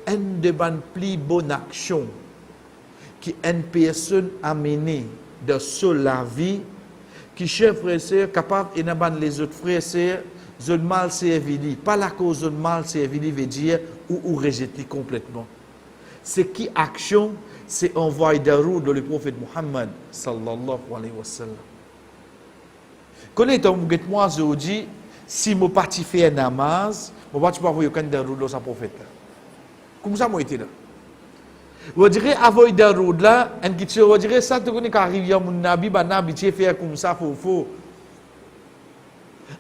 une de bonnes plus bonnes actions qui une personne a mené de sur la vie, qui chef frère et sœur capable et n'aban les autres frères et sœurs, je mal servi, pas la cause de mal servi veut dire ou rejeter complètement. C'est qui action, c'est envoyer de route dans le prophète Muhammad sallallahu alayhi wa sallam. Connais-tu moi je dis si mon parti fait un namaz, mon parti pas envoyer aucun de route dans sa prophète là. Comme ça moi été là. Vous direz avoir de route là, un qui vous direz ça tu connais qu'arrive mon nabi, ba nabi tu fais comme ça faux.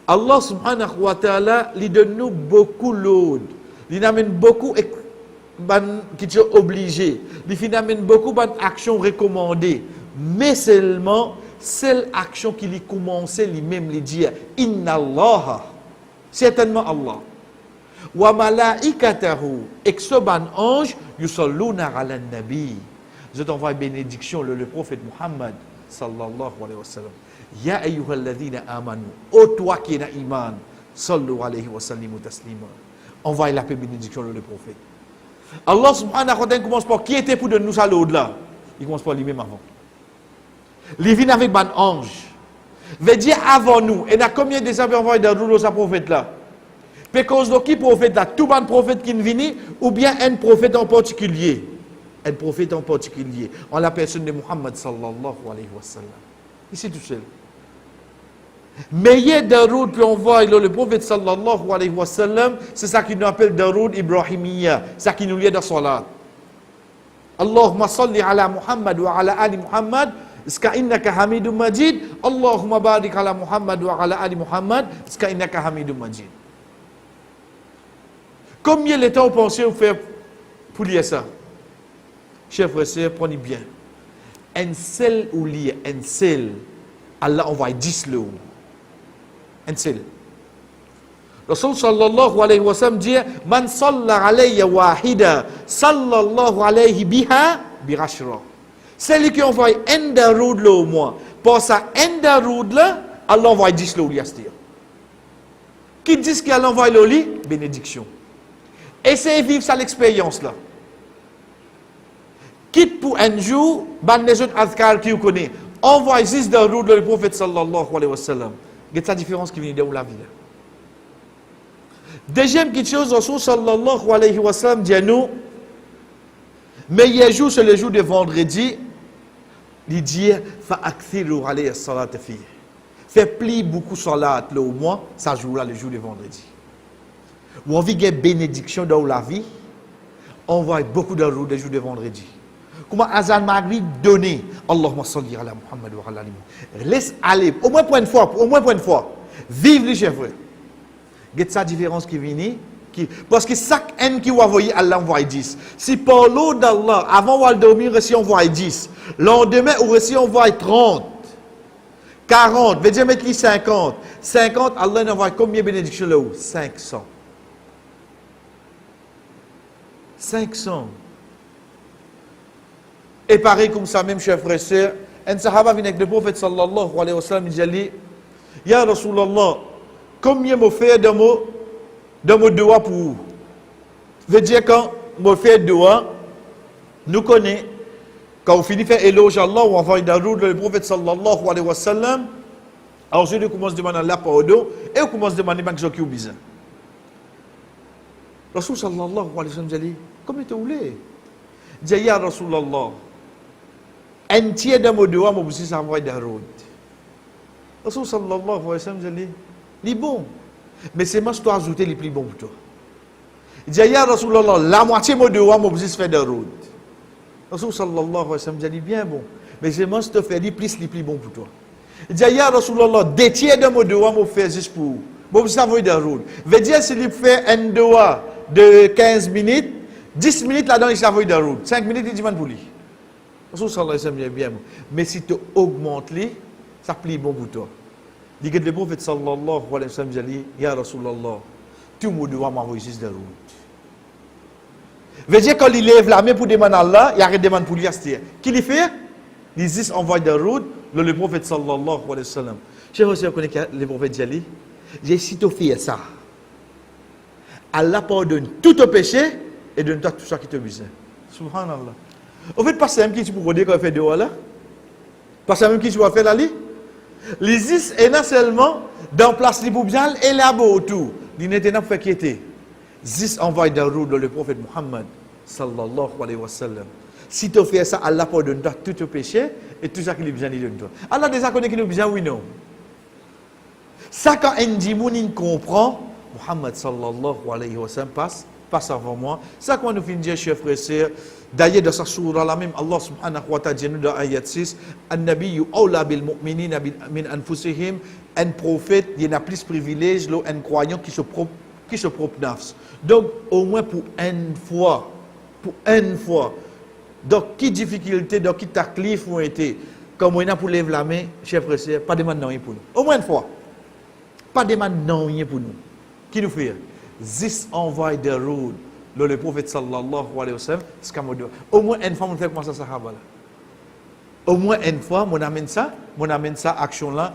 Allah subhanahu wa ta'ala lui donne nous beaucoup l'aude. Il amène beaucoup qui est obligé. Il amène beaucoup d'actions recommandées. Mais seulement, celle action qui lui commence lui-même lui dire Inna Allah, certainement Allah. Wa malaikatahu, et que ce ban ange, yusalluna ala nabi. Je t'envoie bénédiction le prophète Muhammad sallallahu alayhi wa sallam. Ya ayyuhalladhina amanu, ô toi qui es dans iman, sallu alayhi wa sallimu taslima. Envoie la paix bénédiction le prophète. Allah subhanahu wa ta'ala commence par qui était pour de nous à l'au-delà. Il commence par lui-même avant. Il vient avec un ange. Veut dire avant nous. Et il y a combien de gens qui envoient de rouleaux à prophète là? Parce que qui prophète là? Tout un prophète qui vient ou bien un prophète en particulier? Un prophète en particulier. En la personne de Muhammad sallallahu alayhi wa sallam. Ici tout seul. Meilleur daroud puis on voit le prophète sallallahu alayhi wa sallam, c'est ça qu'il nous appelle daroud ibrahimiyya, ça qui nous lie dans salat. Allahumma salli ala Muhammad wa ala ali Muhammad, iska innaka hamidum majid. Allahumma barik ala Muhammad wa ala ali Muhammad, iska innaka hamidum majid. Combien de temps vous pensez vous faire pour lire ça? Chers frères et sœurs, prenez bien. Un seul ou lire, un seul, Allah envoie 10 le ou. Un seul. Rasul sallallahu alayhi wa sallam dit Man salla alayya wahida sallallahu alayhi biha birashra. Celui qui envoie un daroud là au moins, pour ça un daroud là, Allah envoie 10 le ou liastir. Qui dit qu'Allah envoie le lit? Bénédiction. Essayez de vivre ça l'expérience là. Quitte pour un jour, ban les autres azkar qui vous connaissent. Envoie 10 daroud le prophète sallallahu alayhi wa sallam. C'est la différence qui vient de la vie. Deuxième chose, Rasul sallallahu alayhi wa sallam dit à nous, meilleur jour c'est le jour de vendredi, il dit, fa'akthiru alayhi salat fi. Fait pli beaucoup salat là au moins, ça joue là le jour de vendredi. Ou on vit une bénédiction dans la vie, on voit beaucoup de jours le jour de vendredi. Comment Azan Maghrib donné Allahumma salli ala Muhammad wa ala ali Muhammad. Laisse aller, au moins pour une fois, vive les chefs. Get sa différence qui vient, parce que chaque un qui va envoyer, Allah envoie 10. Si par l'eau d'Allah, avant de dormir, si on envoie 10, lendemain, ou si on envoie 30, 40, veut dire mettre 50. 50, Allah envoie combien de bénédictions là-haut? 500. 500. Et pareil comme ça, même chers frères et sœurs, un sahaba vient avec le prophète sallallahu alayhi wa sallam, il dit Ya Rasulallah, combien me fait de mon doigt pour vous? Veut dire quand me fait doigt, nous connaissons, quand on finit de faire éloge à Allah, on envoie une route le prophète sallallahu alayhi wa sallam, ensuite on commence à demander Allah pardon, et on commence à demander à qui est besoin. Rasul sallallahu alayhi wa sallam dit, comment tu voulais? Il dit Ya Rasulallah, un tiers de mon doigt, moi aussi, ça envoie de la route. Rasul sallallahu alayhi wa sallam dit, il est bon. Mais c'est moi qui dois ajouter les plus bons pour toi. Il dit, Ya Rasulallah, la moitié de mon doigt, moi aussi, fait de la route. Rasul sallallahu alayhi wa sallam dit, bien bon. Mais c'est moi qui te fais les plus bons pour toi. Il dit, Ya Rasulallah, deux tiers de mon doigt, moi fait juste pour vous. Moi aussi, ça envoie de la route. Veut dire, s'il fait un doigt de 15 minutes, 10 minutes là-dedans, il s'envoie de la route. 5 minutes, il dit, pour lui. Rasul sallallahu alayhi wa sallam dit, bien bon. Mais si tu augmentes les, ça plie bon pour toi. Il dit que le prophète sallallahu alayhi wa sallam dit, Ya Rasulallah, tout le monde doit m'envoyer juste de route. Veut dire quand il lève la main pour demander à Allah, il arrête de demander pour lui. Qui lui fait? Il dit envoie de route, le prophète sallallahu alayhi wa sallam. Je sais pas si le prophète dit, j'ai si tu fais ça, Allah pardonne tout au péché, et donne-toi tout ça qui te besoin. Subhanallah. En fait, pas ça même qui tu peux dire quand fait dehors là. Pas ça même qui tu vas faire là li. Les 10 et non seulement dans place li pour bien et là-bas autour. Il n'était pas fait quitter. 10 envoie dans le prophète Muhammad sallallahu alayhi wa sallam. Si tu fais ça, Allah pardonne-toi tout tes péchés et tout ça qui est besoin de toi. Allah déjà connaît qui nous besoin, oui non. Ça quand un dimoun comprend, Muhammad sallallahu alayhi wa sallam passe avant moi. Ça quand nous finissons dire, chers frères et sœurs, d'ailleurs dans sa sourate là même, Allah subhanahu wa ta'ala dit dans ayat 6, An-Nabiyyu awla bil mu'minina min anfusihim, un prophète, il y a plus privilège, un croyant qui se propre nafs. Donc au moins pour une fois, donc, qui difficulté, donc, qui taklif ont été, comme on a pour lever la main, chers frères et sœurs, pas de demande non pour nous. Au moins une fois. Pas de demande non pour nous. Qui nous fait? This envoie de road, le prophète sallallahu alayhi wa sallam, c'est comme au moins une fois, on fait comment ça, sahaba là. Au moins une fois, on amène ça, action là.